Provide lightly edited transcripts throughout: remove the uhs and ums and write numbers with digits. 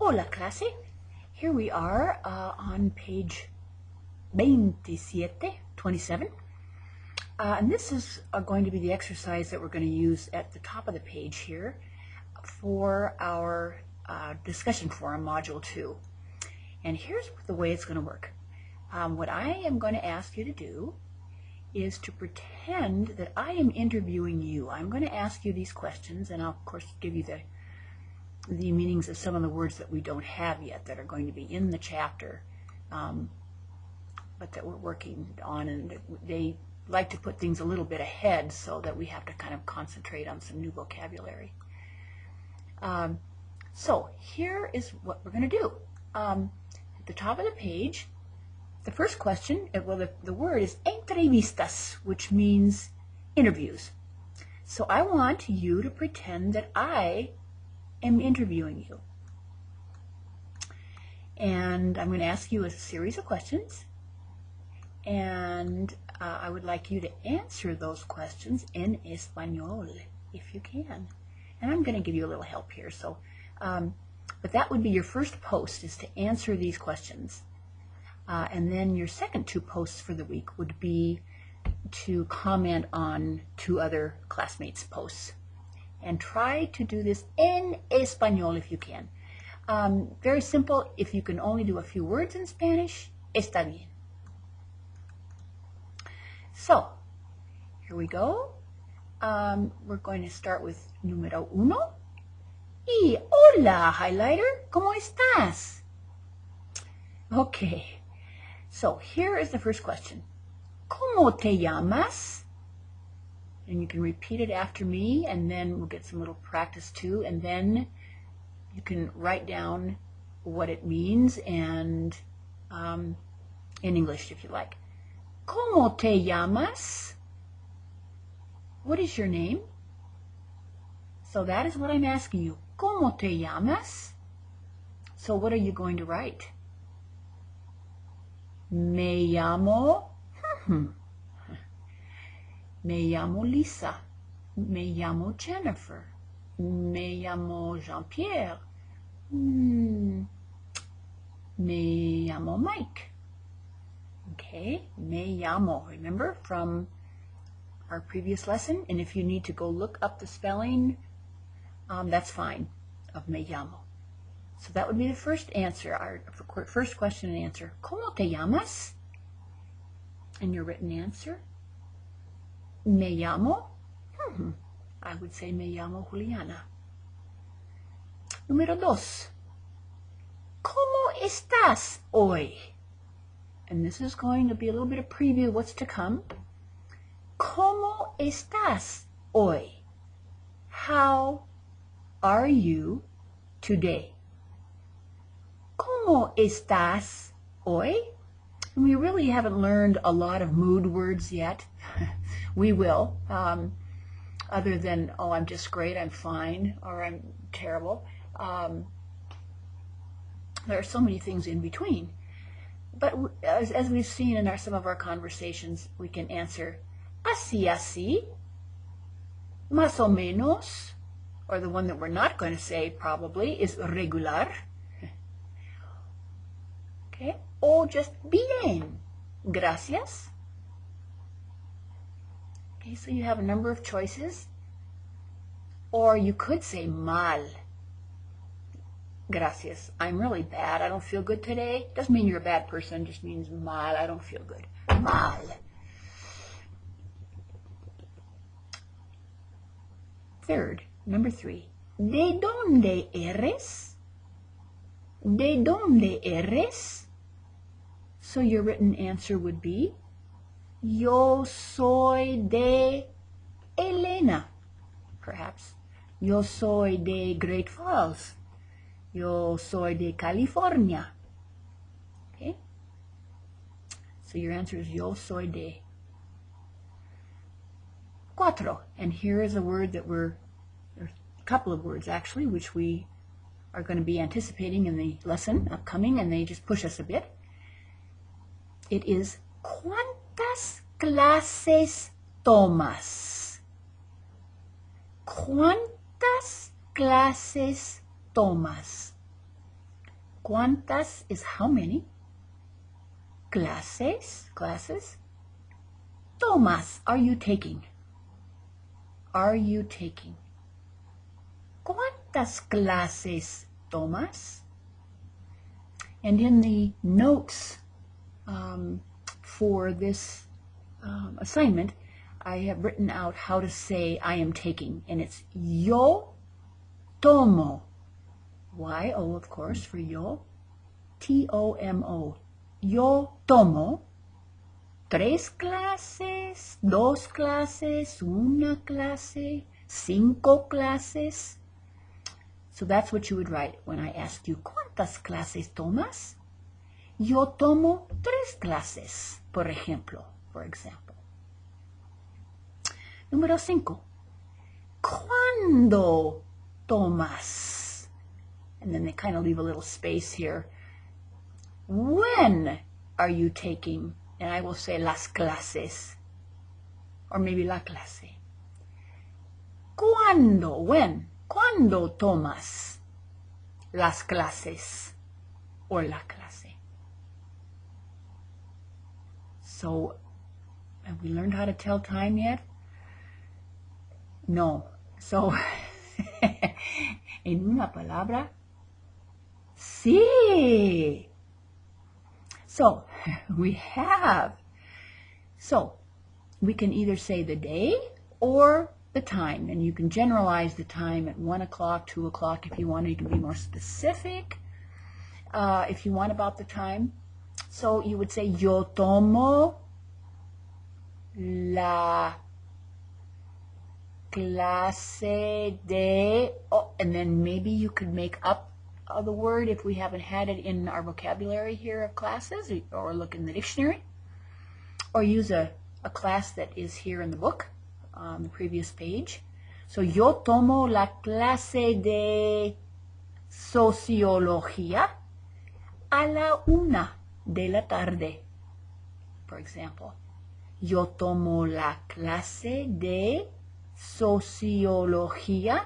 Hola clase. Here we are on page 27. And this is going to be the exercise that we're going to use at the top of the page here for our discussion forum, Module 2. And here's the way it's going to work. What I am going to ask you to do is to pretend that I am interviewing you. I'm going to ask you these questions, and I'll, of course, give you the meanings of some of the words that we don't have yet that are going to be in the chapter, but that we're working on, and they like to put things a little bit ahead so that we have to kind of concentrate on some new vocabulary. So here is what we're going to do. At the top of the page, the first question, well, the word is entrevistas, which means interviews. So I want you to pretend that I am interviewing you. And I'm going to ask you a series of questions, and I would like you to answer those questions in Español, if you can. And I'm going to give you a little help here. So, but that would be your first post, is to answer these questions. And then your second two posts for the week would be to comment on two other classmates' posts. And try to do this in Español if you can. Very simple. If you can only do a few words in Spanish, está bien. So, here we go. We're going to start with número 1. Y hola, highlighter, ¿cómo estás? Okay, so here is the first question. ¿Cómo te llamas? And you can repeat it after me, and then we'll get some little practice too, and then you can write down what it means, and in English if you like. ¿Cómo te llamas? What is your name? So that is what I'm asking you. ¿Cómo te llamas? So what are you going to write? Me llamo... Me llamo Lisa. Me llamo Jennifer. Me llamo Jean-Pierre. Me llamo Mike. Okay, me llamo. Remember from our previous lesson? And if you need to go look up the spelling, that's fine, of me llamo. So that would be the first answer, our first question and answer. ¿Cómo te llamas? And your written answer. Me llamo, I would say me llamo Juliana. Número 2. ¿Cómo estás hoy? And this is going to be a little bit of preview of what's to come. ¿Cómo estás hoy? How are you today? ¿Cómo estás hoy? And we really haven't learned a lot of mood words yet. We will, other than, oh, I'm just great, I'm fine, or I'm terrible. There are so many things in between. But as we've seen in some of our conversations, we can answer así, así, más o menos, or the one that we're not going to say probably is regular. Okay, or just bien, gracias. Okay, so you have a number of choices. Or you could say mal. Gracias. I'm really bad. I don't feel good today. Doesn't mean you're a bad person. Just means mal. I don't feel good. Mal. Third, number 3. ¿De dónde eres? ¿De dónde eres? So your written answer would be, Yo soy de Elena, perhaps. Yo soy de Great Falls. Yo soy de California. Okay? So your answer is yo soy de. 4. And here is a word that there's a couple of words actually, which we are going to be anticipating in the lesson upcoming, and they just push us a bit. It is ¿Cuántas clases tomas? ¿Cuántas clases tomas? ¿Cuántas is how many? Classes tomas are you taking? Are you taking? ¿Cuántas clases tomas? And in the notes for this assignment, I have written out how to say I am taking, and it's yo tomo. Y-O, of course, for yo. T-O-M-O. Yo tomo 3 clases, 2 clases, 1 clase, 5 clases. So that's what you would write when I ask you, ¿cuántas clases tomas? Yo tomo 3 clases, por example. Número 5. ¿Cuándo tomas? And then they kind of leave a little space here. When are you taking? And I will say las clases, or maybe la clase. ¿Cuándo? When? ¿Cuándo tomas las clases or la clase? So, have we learned how to tell time yet? No. So, en una palabra, sí. So, we have. So, we can either say the day or the time, and you can generalize the time at 1 o'clock, 2 o'clock if you want. You can be more specific if you want about the time. So, you would say, yo tomo la clase de, and then maybe you could make up the word if we haven't had it in our vocabulary here of classes, or look in the dictionary, or use a class that is here in the book on the previous page. So yo tomo la clase de sociología a la 1 de la tarde, for example. Yo tomo la clase de sociología.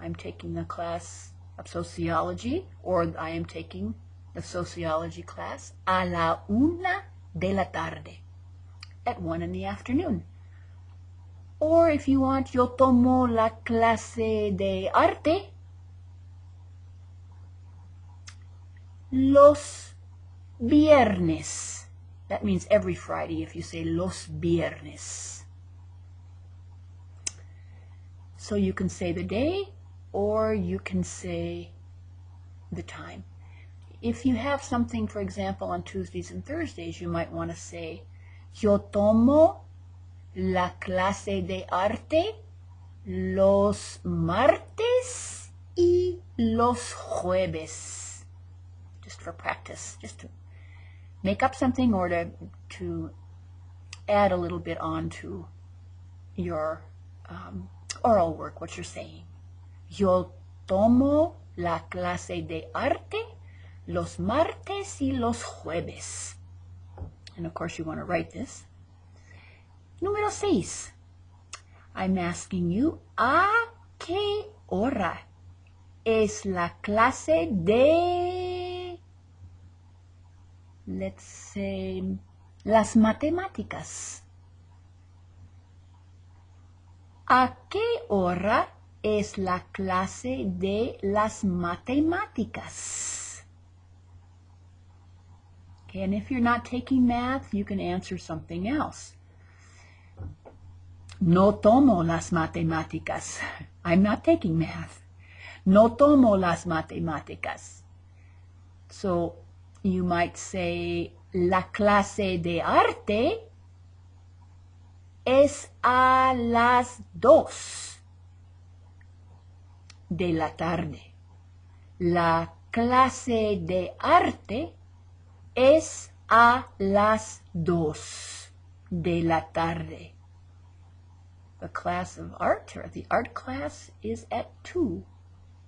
I'm taking the class of sociology, or I am taking the sociology class a la 1 de la tarde, at 1 in the afternoon. Or if you want, yo tomo la clase de arte los viernes. That means every Friday if you say los viernes. So you can say the day, or you can say the time. If you have something, for example, on Tuesdays and Thursdays, you might want to say, yo tomo la clase de arte los martes y los jueves. Just for practice, just to make up something, or to add a little bit on to your oral work, what you're saying. Yo tomo la clase de arte los martes y los jueves. And of course you want to write this. Número 6. I'm asking you, ¿a qué hora es la clase de, let's say, las matemáticas? ¿A qué hora es la clase de las matemáticas? Okay, and if you're not taking math, you can answer something else. No tomo las matemáticas. I'm not taking math. No tomo las matemáticas. So you might say, la clase de arte es a las 2 de la tarde. La clase de arte es a las 2 de la tarde. The class of art, or the art class, is at 2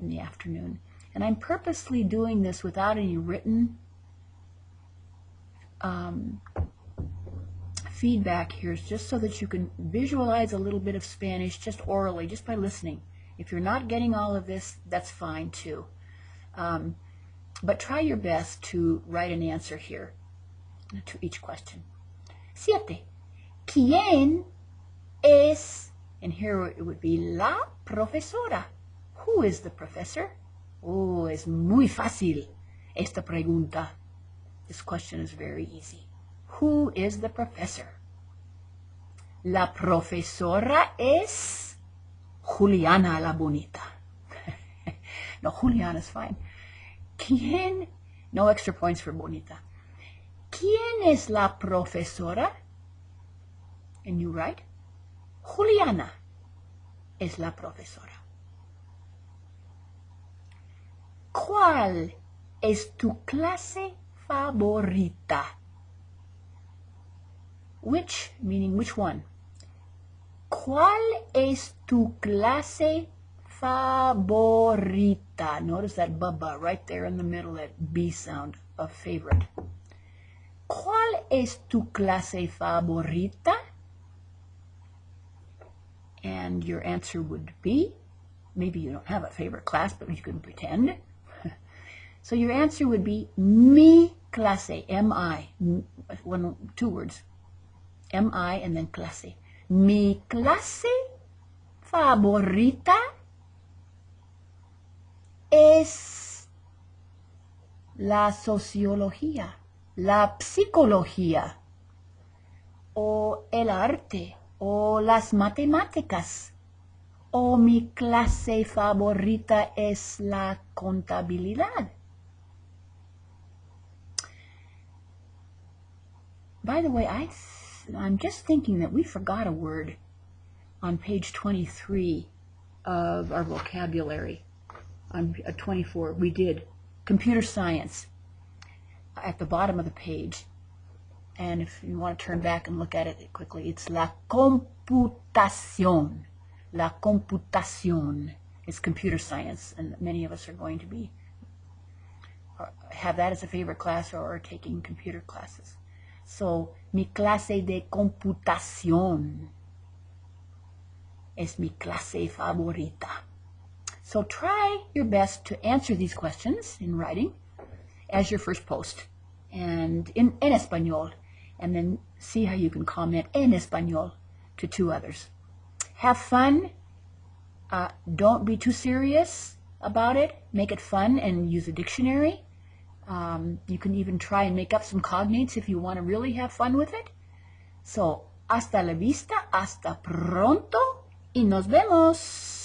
in the afternoon. And I'm purposely doing this without any written feedback here, just so that you can visualize a little bit of Spanish just orally, just by listening. If you're not getting all of this, that's fine too. But try your best to write an answer here to each question. 7. ¿Quién es, and here it would be la profesora. Who is the professor? Oh, es muy fácil esta pregunta. This question is very easy. Who is the professor? La profesora es Juliana la bonita. No, Juliana is fine. ¿Quién? No extra points for bonita. ¿Quién es la profesora? And you write, Juliana es la profesora. ¿Cuál es tu clase favorita? Which, meaning which one? ¿Cuál es tu clase favorita? Notice that baba right there in the middle, that B sound of favorite. ¿Cuál es tu clase favorita? And your answer would be, maybe you don't have a favorite class, but you can pretend. So your answer would be mi clase, M-I, two words, M-I and then clase. Mi clase favorita es la sociología, la psicología, o el arte, o las matemáticas, o mi clase favorita es la contabilidad. By the way, I'm just thinking that we forgot a word on page 23 of our vocabulary. On 24, we did computer science at the bottom of the page. And if you want to turn back and look at it quickly, it's la computación. La computación is computer science, and many of us are going to be have that as a favorite class or are taking computer classes. So, mi clase de computación es mi clase favorita. So try your best to answer these questions in writing as your first post and in español, and then see how you can comment en español to 2 others. Have fun. Don't be too serious about it. Make it fun and use a dictionary. You can even try and make up some cognates if you want to really have fun with it. So, hasta la vista, hasta pronto, y nos vemos.